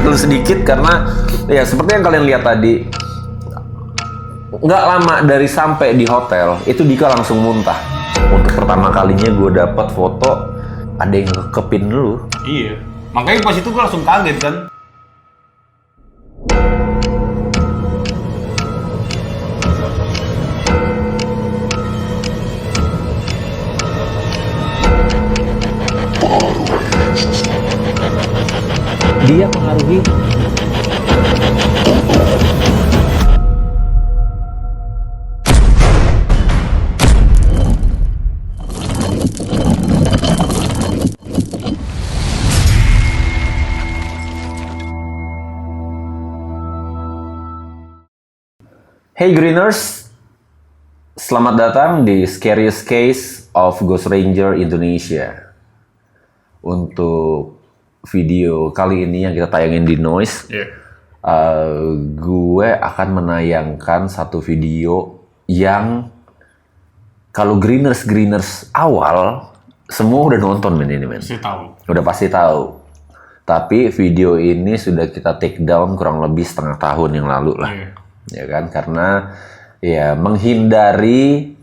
lu sedikit karena ya seperti yang kalian lihat tadi, nggak lama dari sampai di hotel itu Dika langsung muntah. Untuk pertama kalinya gue dapat foto ada yang ngekepin lu. Iya, makanya pas itu gue langsung kaget kan. Dia pengaruhi Hey Greeners, selamat datang di Scariest Case of Ghost Ranger Indonesia. Untuk video kali ini yang kita tayangin di Noise, gue akan menayangkan satu video yang kalau Greeners awal semua udah nonton men ini men. Pasti tahu. Udah pasti tahu. Tapi video ini sudah kita take down kurang lebih setengah tahun yang lalu lah. Ya kan, karena ya menghindari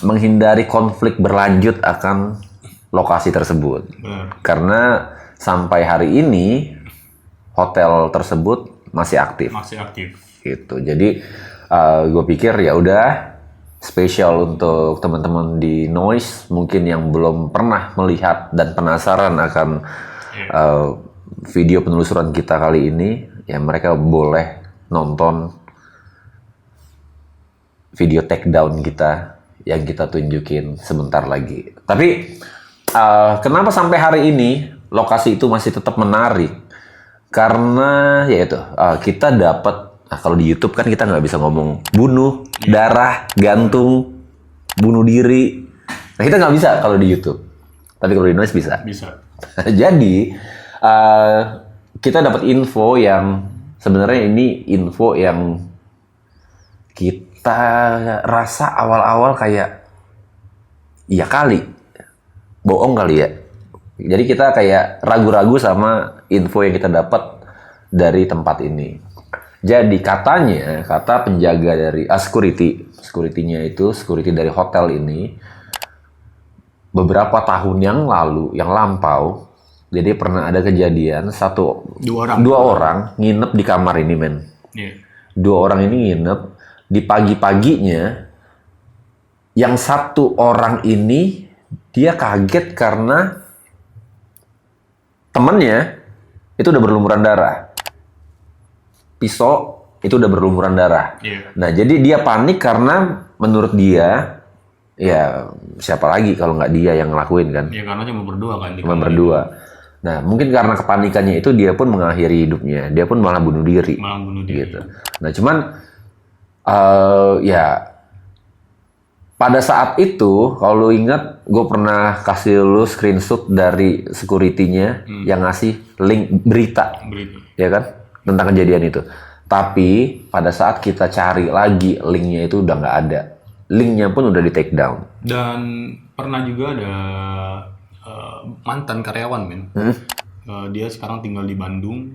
menghindari konflik berlanjut akan lokasi tersebut. Karena sampai hari ini hotel tersebut masih aktif. Gitu. Jadi gue pikir ya udah spesial untuk teman-teman di Noise mungkin yang belum pernah melihat dan penasaran akan video penelusuran kita kali ini, ya mereka boleh nonton video take down kita yang kita tunjukin sebentar lagi. Tapi kenapa sampai hari ini lokasi itu masih tetap menarik? Karena ya itu kita dapat, kalau di YouTube kan kita nggak bisa ngomong bunuh, darah, gantung, bunuh diri. Nah, kita nggak bisa kalau di YouTube. Tapi kalau di Noise bisa. Jadi kita dapat info yang sebenarnya ini info yang kita rasa awal-awal kayak iya kali, bohong kali ya. Jadi kita kayak ragu-ragu sama info yang kita dapat dari tempat ini. Jadi katanya, kata penjaga dari security-nya itu, security dari hotel ini, beberapa tahun yang lalu, yang lampau, jadi pernah ada kejadian dua orang nginep di kamar ini men. Dua orang ini nginep di pagi-paginya. Yang satu orang ini dia kaget karena temennya itu udah berlumuran darah. Pisau itu udah berlumuran darah. Nah jadi dia panik karena menurut dia, ya siapa lagi kalau nggak dia yang ngelakuin kan? Ya karena cuma berdua kan. Cuma berdua. Nah, mungkin karena kepanikannya itu dia pun mengakhiri hidupnya. Dia pun malah bunuh diri. Gitu. Nah, cuman ya pada saat itu, kalau lu ingat, gue pernah kasih lu screenshot dari security-nya yang ngasih link berita. Ya kan? Tentang kejadian itu. Tapi pada saat kita cari lagi linknya itu udah nggak ada. Linknya pun udah di take down. Dan pernah juga ada mantan karyawan men. Dia sekarang tinggal di Bandung.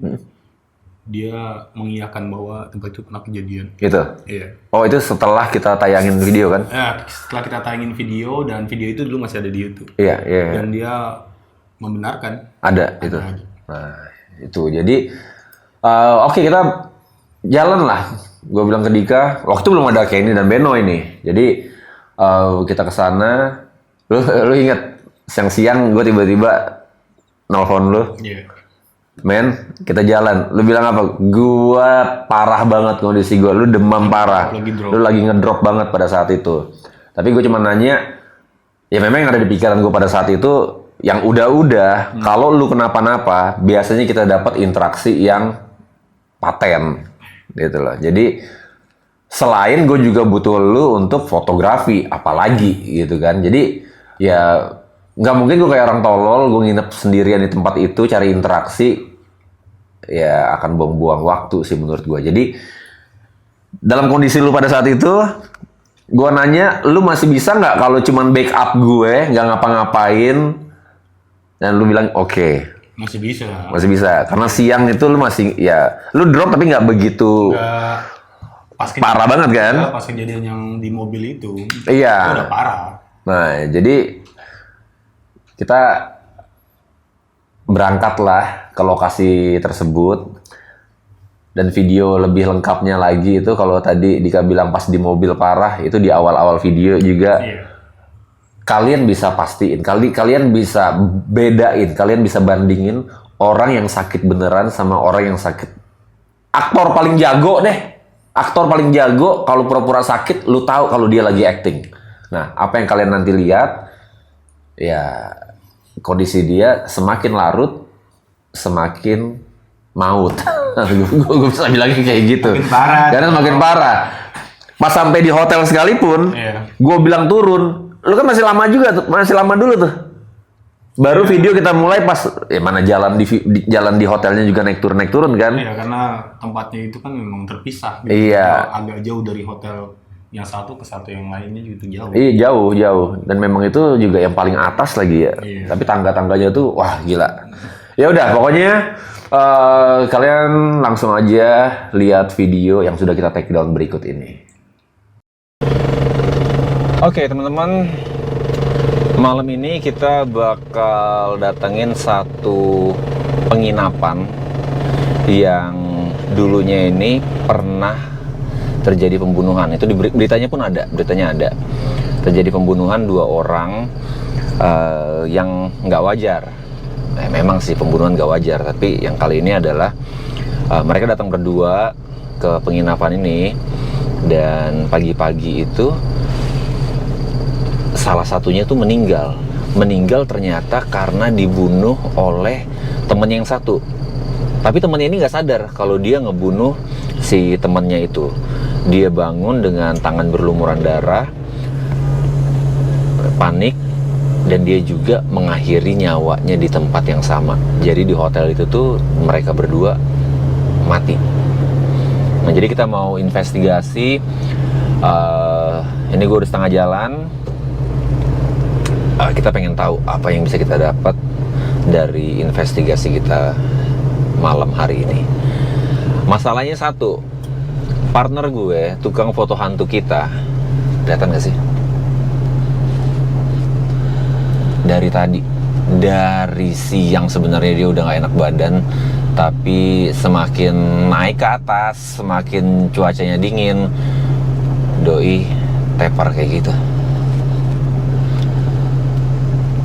Dia mengiyakan bahwa tempat itu pernah kejadian. Gitu? Iya. Oh itu setelah kita tayangin video kan? Ya, setelah kita tayangin video, dan video itu dulu masih ada di YouTube. Iya. Dan dia membenarkan. Ada itu. Nah itu jadi oke, kita jalan lah. Gue bilang ke Dika, waktu belum ada Kenny dan Beno ini. Jadi kita ke sana. Lu ingat siang-siang gue tiba-tiba nelfon lu. Men, kita jalan. Lu bilang apa? Gua parah banget kondisi gua. Lu demam parah. Lu lagi ngedrop banget pada saat itu. Tapi gue cuma nanya, ya memang yang ada di pikiran gue pada saat itu, yang udah-udah, kalau lu kenapa-napa, biasanya kita dapat interaksi yang paten. Gitu loh. Jadi, selain gue juga butuh lu untuk fotografi, apalagi gitu kan. Jadi, ya nggak mungkin gue kayak orang tolol, gue nginep sendirian di tempat itu, cari interaksi, ya akan buang-buang waktu sih menurut gue. Jadi, dalam kondisi lu pada saat itu, gue nanya, lu masih bisa nggak kalau cuman backup gue, nggak ngapa-ngapain, dan lu bilang oke. Masih bisa. Masih bisa. Karena siang itu lu masih, ya, lu drop tapi nggak begitu Nggak, pas parah banget kan? pas kejadian yang di mobil itu Iya. udah parah. Nah, jadi kita berangkatlah ke lokasi tersebut. Dan video lebih lengkapnya lagi itu kalau tadi Dika bilang pas di mobil parah, itu di awal-awal video juga. Iya. Kalian bisa pastiin, kalian bisa bedain, kalian bisa bandingin orang yang sakit beneran sama orang yang sakit. Aktor paling jago deh. Aktor paling jago kalau pura-pura sakit, lu tahu kalau dia lagi acting. Nah, apa yang kalian nanti lihat, ya kondisi dia semakin larut, semakin maut. Gue bisa bilangnya kayak gitu. Makin parah. Karena makin parah. Pas sampai di hotel sekalipun, Iya. gue bilang turun. Lu kan masih lama juga tuh, masih lama dulu tuh. Baru video kita mulai pas, mana jalan jalan di hotelnya juga naik turun kan? Iya, karena tempatnya itu kan memang terpisah. Iya. Agak jauh dari hotel yang satu ke satu yang lainnya gitu jauh. Iya jauh. Dan memang itu juga yang paling atas lagi ya. Iya. Tapi tangga-tangganya tuh, wah gila. Ya udah, pokoknya kalian langsung aja lihat video yang sudah kita take down berikut ini. Oke teman-teman, malam ini kita bakal datengin satu penginapan yang dulunya ini pernah terjadi pembunuhan. Itu di beritanya pun ada, terjadi pembunuhan 2 orang yang nggak wajar. Memang sih pembunuhan nggak wajar, tapi yang kali ini adalah mereka datang berdua ke penginapan ini, dan pagi-pagi itu salah satunya tuh meninggal ternyata karena dibunuh oleh temennya yang satu. Tapi temennya ini nggak sadar kalau dia ngebunuh si temennya itu. Dia bangun dengan tangan berlumuran darah, panik, dan dia juga mengakhiri nyawanya di tempat yang sama. Jadi di hotel itu tuh mereka berdua mati. Nah, jadi kita mau investigasi. Ini gue udah setengah jalan. Kita pengen tahu apa yang bisa kita dapat dari investigasi kita malam hari ini. Masalahnya satu, partner gue, tukang foto hantu kita, kelihatan gak sih? Dari siang sebenarnya dia udah gak enak badan, tapi semakin naik ke atas, semakin cuacanya dingin, doi tepar kayak gitu.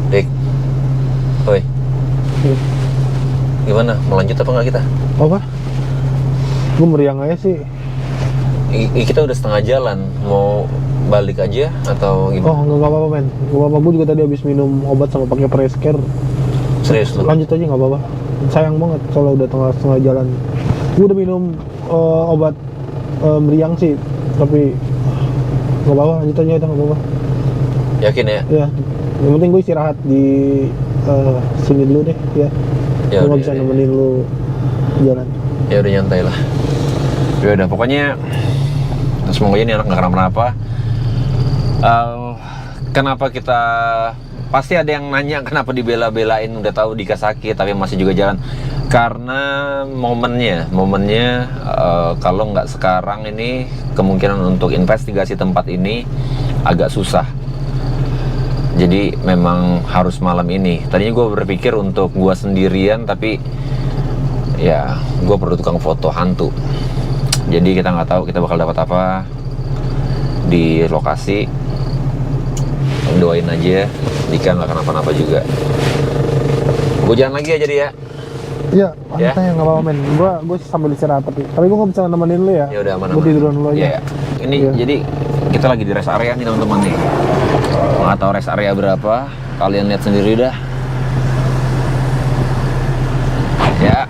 Dik, oi, gimana? Mau lanjut apa nggak kita? Apa? Gue meriang aja sih. Kita udah setengah jalan, mau balik aja atau Oh, gimana? nggak apa-apa men. Gue juga tadi habis minum obat sama pakai Prescare. Serius lu? Lanjut aja nggak apa-apa. Sayang banget kalau udah setengah jalan. Gue udah minum obat meriang sih, tapi nggak apa-apa. Lanjut aja udah nggak apa-apa. Yakin ya? Ya, yang penting gue istirahat di sini dulu deh ya. Ya Gue udah, nggak bisa ya. nemenin lu jalan. Ya udah nyantai lah. Ya udah, pokoknya semoga ini anak nggak kenapa-napa. Kenapa kita pasti ada yang nanya kenapa dibela-belain, udah tahu Dika sakit tapi masih juga jalan. Karena momennya kalau nggak sekarang ini kemungkinan untuk investigasi tempat ini agak susah. Jadi memang harus malam ini. Tadinya gue berpikir untuk gue sendirian, tapi ya gue perlu tukang foto hantu. Jadi kita nggak tahu kita bakal dapat apa di lokasi. Doain aja Dika nggak kenapa-napa juga. Gue jalan lagi aja dia. Iya, Ya? santai nggak apa-apa men. Gue sambil istirahat tapi gue nggak bisa nemenin lu ya. Ya udah, aman. Gue tiduran dulu aja. Iya. Ini Iya. jadi kita lagi di rest area nih teman-teman nih. Nggak tahu rest area berapa. Kalian lihat sendiri dah. Ya.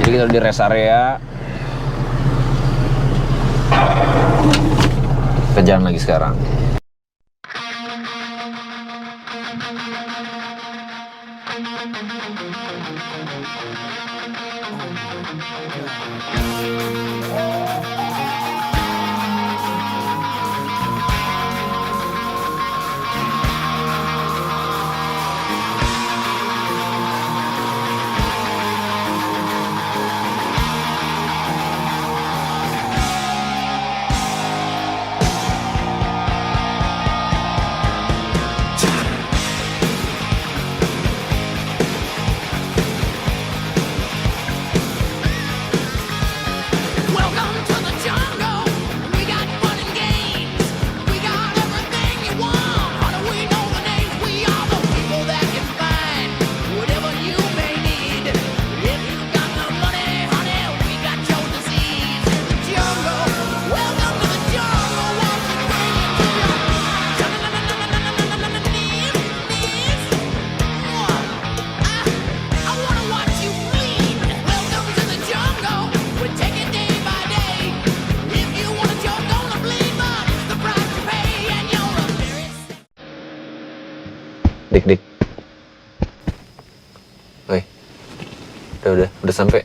Jadi kita di rest area. Kita jalan lagi sekarang. Dik. Oi. Udah sampai.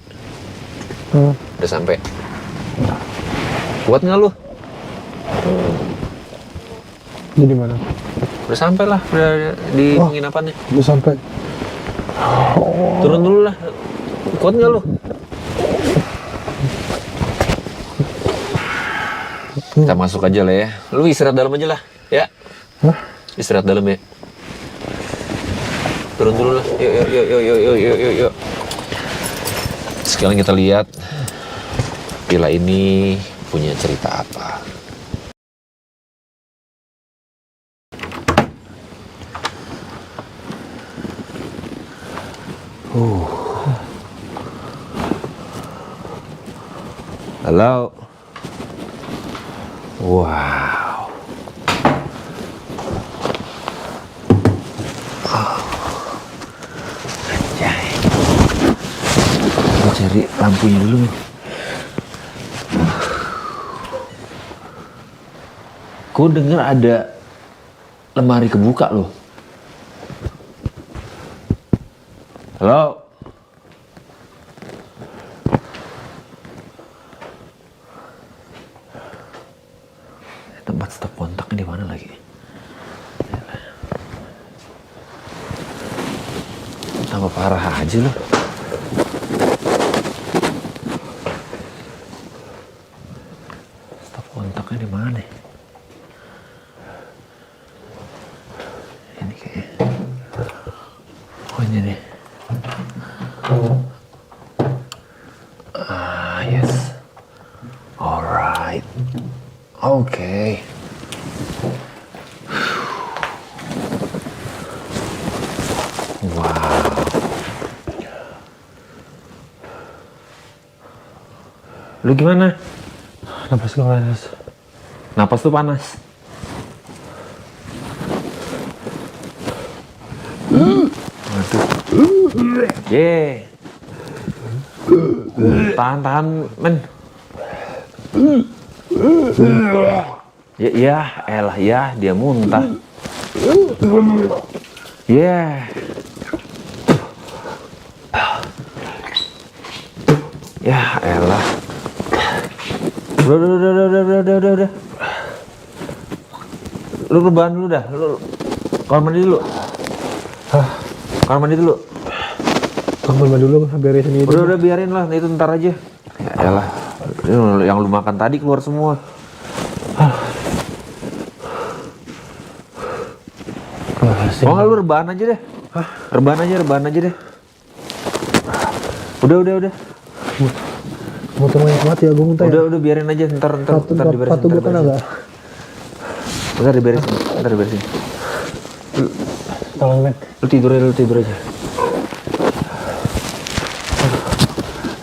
Udah sampai. Kuat nggak lu? Jadi mana? Udah sampai lah, udah di penginapannya. Udah sampai. Turun dulu lah. Kuat nggak lu? Kita masuk aja lah ya. Lu istirahat dalam aja lah, ya. Hah? Istirahat dalam ya. Turun dulu lah. Yuk. Sekarang kita lihat villa ini punya cerita apa. Halo. Wow. Anjay. Gue cari lampunya dulu nih. Gue denger ada lemari kebuka loh. Halo. Tempat stop kontaknya di mana lagi? Tambah parah aja loh. Stop kontaknya di mana? Ini kayaknya. Oh ini nih. Yes. Alright. Okay. Wow. Lu gimana? Napas gue panas. Napas tuh panas. Waduh. Ye. Tahan, men. Ya, elah ya, dia muntah. Yeah. Ya, elah. Udah. Lu rebahan dulu dah. Lu kamar mandi dulu. Kamar mandi dulu. Kamar mandi dulu, beresin itu. Udah biarin lah, itu ntar aja. Ya elah. Yang lu makan tadi keluar semua. Oh nggak, lu rebahan aja deh. Rebahan aja deh. Udah. Motor yang kuat ya, gue muntah ya. Udah biarin aja, ntar diberesin. Patu gue kena gak? Ntar diberesin. Tolong men. Lu tidur aja.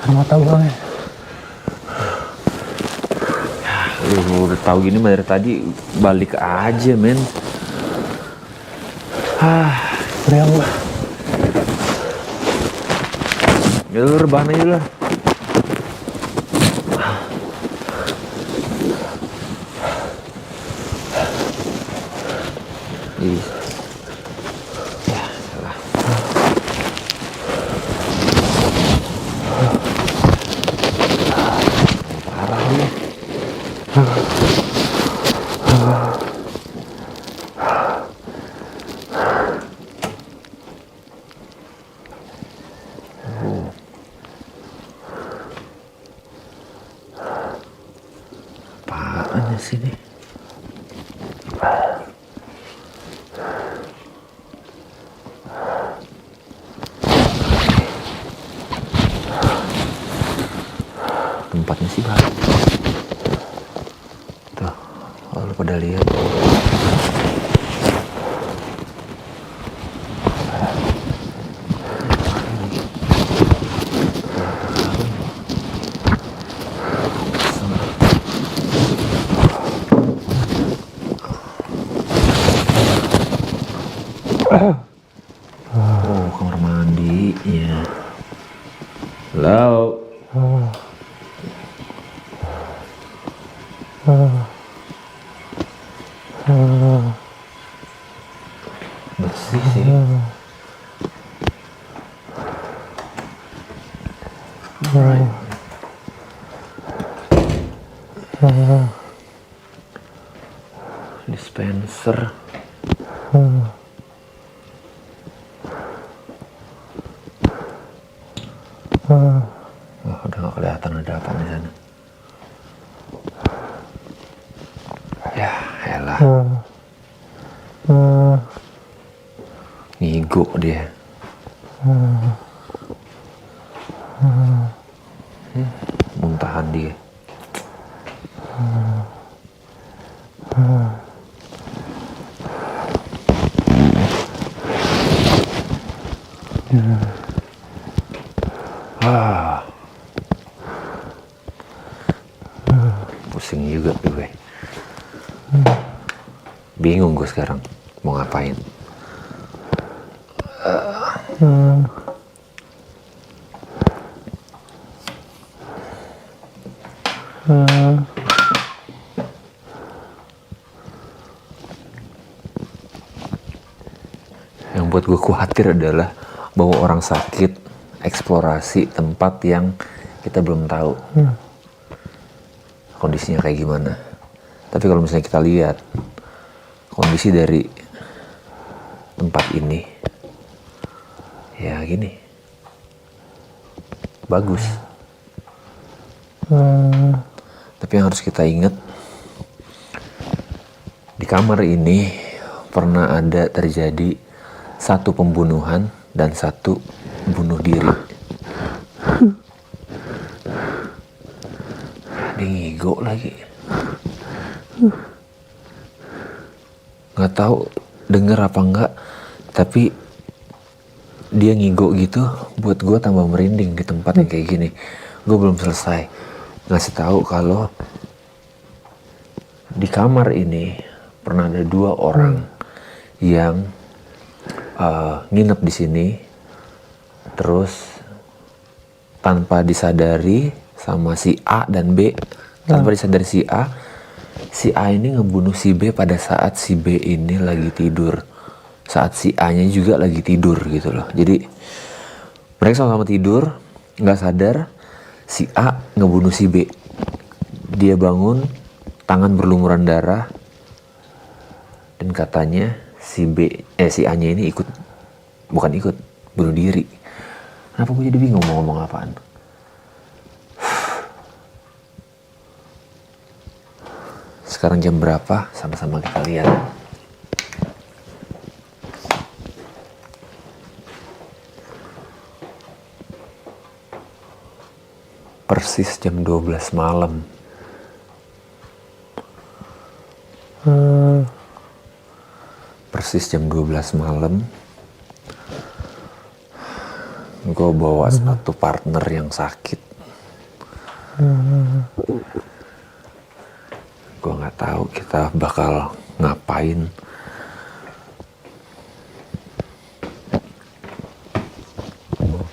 Mata gue men. Lu udah tahu gini mah dari tadi balik aja men. Meriang gue. Ya lu rebahan aja lah. Ya, salah. Parah nih. Apaan sih ini? Tempatnya sih baru. Tuh, kalau lu pada lihat. Oh, kamar mandinya. Halo. Bersih sih. Dispenser. Oh, udah gak kelihatan ada apa di sana. Ya, elah. Ngigo dia. Muntahan dia. Pusing juga gue. Bingung gue sekarang mau ngapain. Yang buat gue khawatir adalah bahwa orang sakit eksplorasi tempat yang kita belum tahu kondisinya kayak gimana. Tapi kalau misalnya kita lihat kondisi dari tempat ini, ya gini, bagus. Tapi yang harus kita ingat, di kamar ini pernah ada terjadi satu pembunuhan dan satu bunuh diri. Dia ngigo lagi. Nggak tahu denger apa enggak, tapi dia ngigo gitu buat gue tambah merinding di tempat yang kayak gini. Gue belum selesai ngasih tahu kalau di kamar ini pernah ada 2 orang yang nginep di sini, terus tanpa disadari sama si A dan B, tanpa disadari si A ini ngebunuh si B pada saat si B ini lagi tidur, saat si A nya juga lagi tidur gitu loh. Jadi mereka sama-sama tidur, nggak sadar, si A ngebunuh si B. Dia bangun, tangan berlumuran darah, dan katanya si A nya ini bukan ikut, bunuh diri. Kenapa gue jadi bingung mau ngomong apaan? Sekarang jam berapa? Sama-sama kita lihat. Persis jam 12 malam. Persis jam 12 malam. Gue bawa satu partner yang sakit. Gue nggak tahu kita bakal ngapain.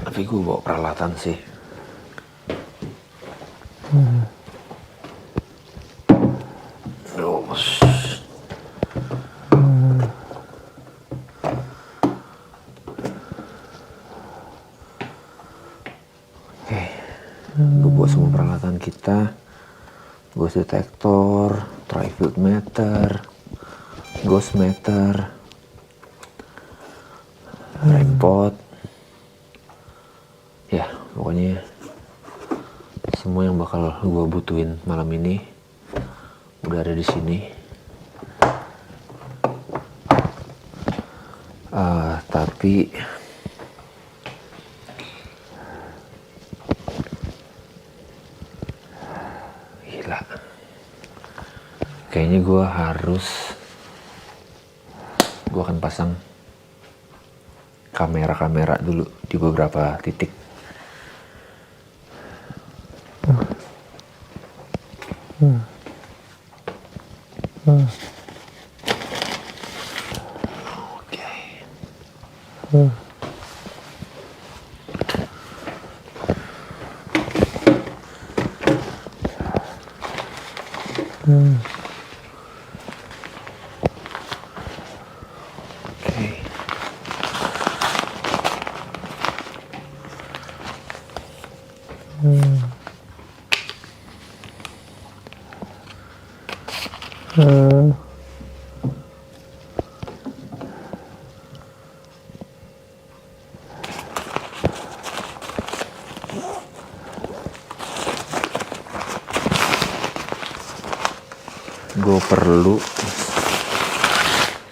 Tapi gue bawa peralatan sih. Gue bawa semua peralatan kita, ghost detector, tri-field meter, ghost meter, repot, ya pokoknya semua yang bakal gue butuhin malam ini udah ada di sini. Tapi gila, kayaknya gue akan pasang kamera dulu di beberapa titik. Oke. Eh, Gue perlu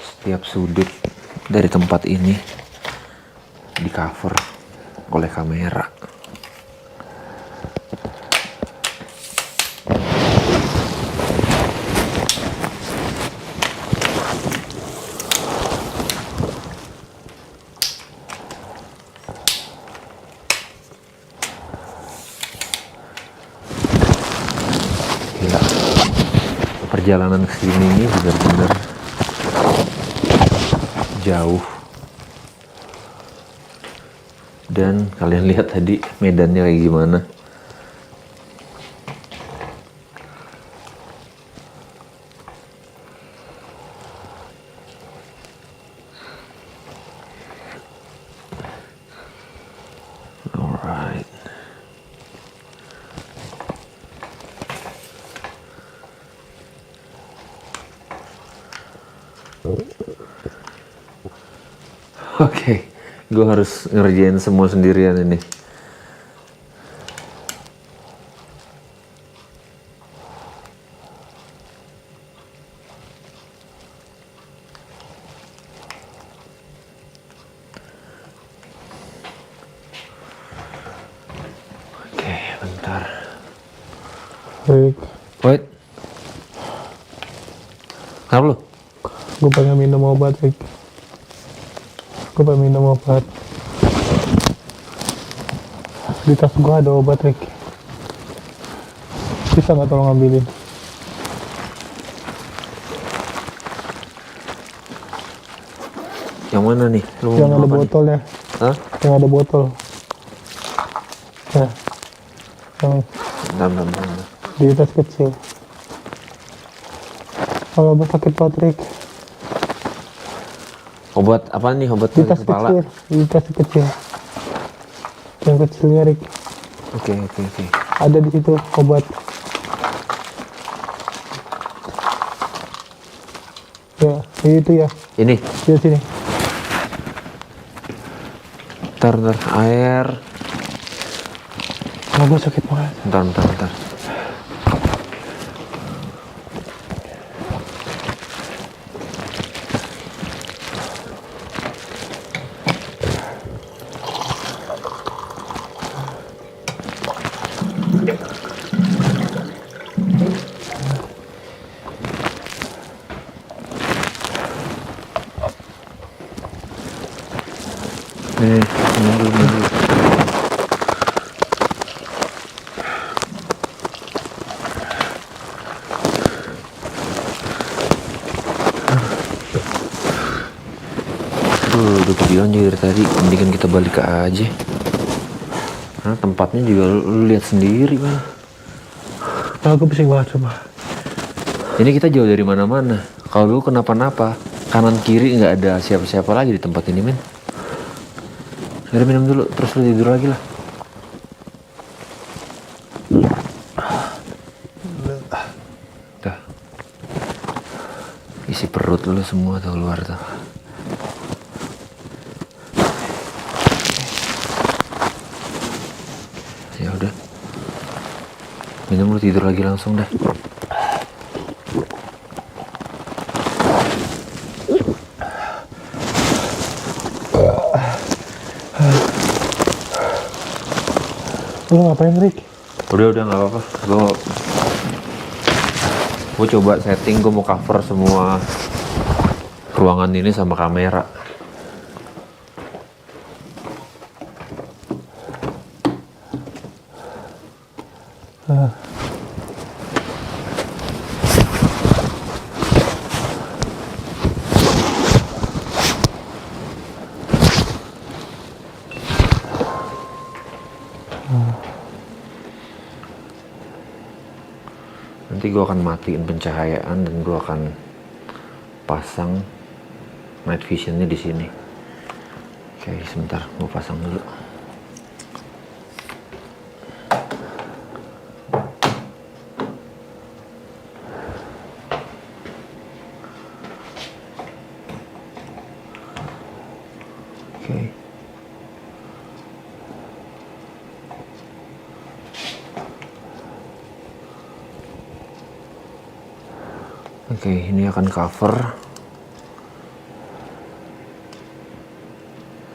setiap sudut dari tempat ini di cover oleh kamera. Gila. Perjalanan ke sini ini benar-benar jauh. Dan kalian lihat tadi medannya kayak gimana. Alright. Oke, gue harus ngerjain semua sendirian ini. Oke, bentar. Rick, Wait. Kenapa lu? gue pengen minum obat, Rick. Gue pengen minum obat. Di tas gue ada obat, Rick. Bisa nggak tolong ambilin? Yang mana nih? Lu Yang mau ada apa nih? botolnya. Hah? Yang ada botol. Nah, yang Bentar. di tas kecil. Kalau obat sakit banget, Rick. Obat apa nih? Obat Di sakit tas kepala? kecil. Di tas kecil. Yang kecilnya, Rick. Oke. Ada di situ obat. Ya, itu ya. Ini. Di sini. Bentar. Air. Oh, gue sakit banget. Bentar. Minum dulu. Udah bilang juga dari tadi, mendingan kita balik aja. Karena tempatnya juga lu lihat sendiri kan. Aku pusing banget coba. Ini kita jauh dari mana-mana. Kalau dulu kenapa-napa, kanan kiri nggak ada siapa-siapa lagi di tempat ini, men. Udah minum dulu, terus lu tidur lagi lah. Dah. Isi perut lu semua tuh keluar tuh. Ya udah. Minum lu tidur lagi langsung dah. Lu ngapain, Rick? Udah nggak apa-apa. Gue coba setting, gue mau cover semua ruangan ini sama kamera. Nanti gue akan matiin pencahayaan dan gue akan pasang night visionnya di sini. Oke, sebentar, gue pasang dulu. Oke. Oke, ini akan cover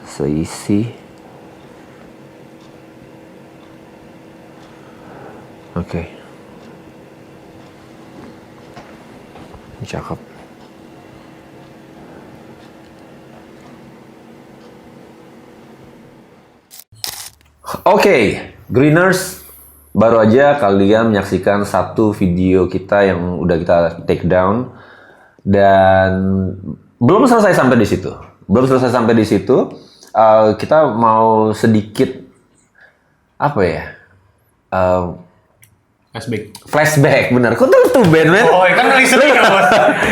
seisi. Oke. Cakep. Oke, Greeners, baru aja kalian menyaksikan satu video kita yang udah kita take down dan belum selesai sampai di situ. Belum selesai sampai di situ. Kita mau sedikit apa ya? Flashback, bener. Kok tuh band, men? Oh, kan lagi serius.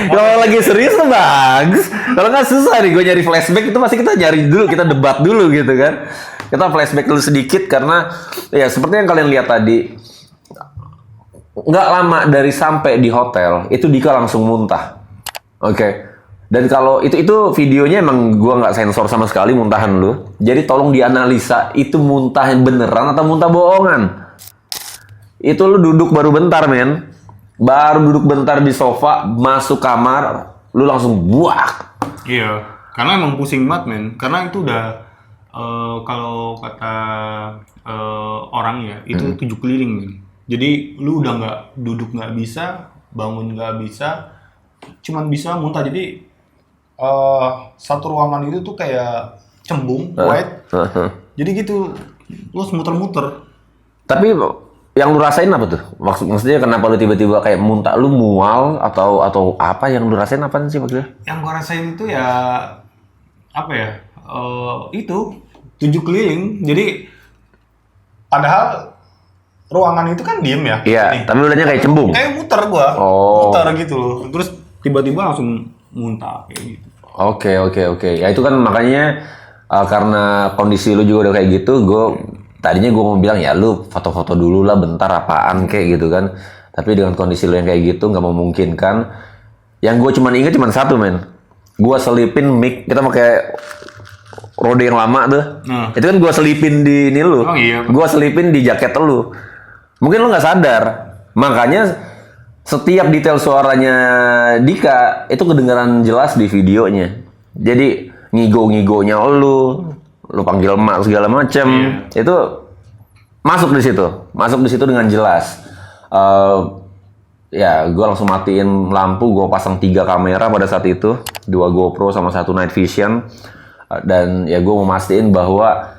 Kalau lagi serius tuh bagus. Kalau nggak susah nih, gue nyari flashback itu pasti kita nyari dulu, kita debat dulu gitu kan. Kita flashback dulu sedikit karena ya seperti yang kalian lihat tadi, nggak lama dari sampai di hotel itu Dika langsung muntah. Oke. Dan kalau itu videonya emang gua nggak sensor sama sekali muntahan lu. Jadi tolong dianalisa itu muntah beneran atau muntah bohongan. Itu lu duduk baru bentar, men. Baru duduk bentar di sofa, masuk kamar, lu langsung buak. Iya, karena emang pusing banget, men. Karena itu udah kalau kata orang ya, itu 7 keliling, men. Jadi lu udah nggak duduk nggak bisa, bangun nggak bisa, cuman bisa muntah. Jadi satu ruangan itu tuh kayak cembung, wet. Jadi gitu, lu harus muter-muter. Tapi yang lu rasain apa tuh? Maksudnya kenapa lu tiba-tiba kayak muntah? Lu mual atau apa yang lu rasain apa sih maksudnya? Yang gua rasain itu ya apa ya? Itu 7 keliling. Jadi padahal ruangan itu kan diem ya. Iya, tapi lu liatnya kayak cembung. Kayak muter gua. Oh. Muter gitu loh. Terus tiba-tiba langsung muntah kayak gitu. Oke. Ya itu kan makanya karena kondisi lu juga udah kayak gitu, tadinya gue mau bilang ya lu foto-foto dulu lah bentar apaan kayak gitu kan. Tapi dengan kondisi lu yang kayak gitu nggak memungkinkan. Yang gue cuman inget cuman satu, men. Gue selipin mic, kita pakai Rode yang lama tuh. Itu kan gue selipin di ini lu. Oh iya. Gue selipin di jaket lu. Mungkin lu nggak sadar. Makanya setiap detail suaranya Dika itu kedengaran jelas di videonya. Jadi ngigo-ngigonya lu panggil emak segala macem, itu masuk di situ dengan jelas. Ya, gue langsung matiin lampu, gue pasang 3 kamera pada saat itu, 2 GoPro sama 1 night vision, dan ya gue mau mastiin bahwa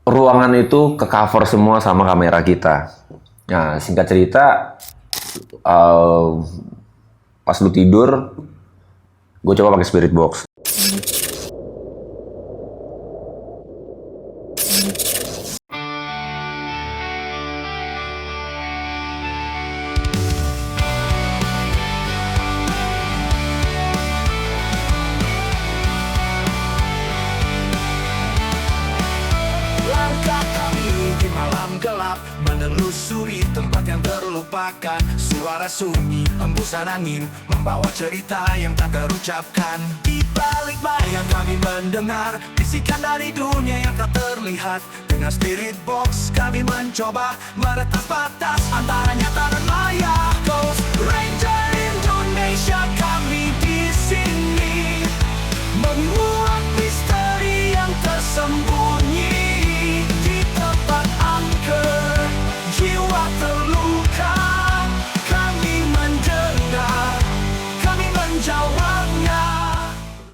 ruangan itu ke cover semua sama kamera kita. Nah, singkat cerita, pas lu tidur, gue coba pakai spirit box. Langkah kami di malam gelap, menelusuri tempat yang terlupakan. Suara sunyi, hembusan angin, membawa cerita yang tak terucapkan. Di balik bayang kami mendengar bisikan dari dunia yang tak terlihat. Dengan spirit box kami mencoba meretas batas antara nyata dan maya.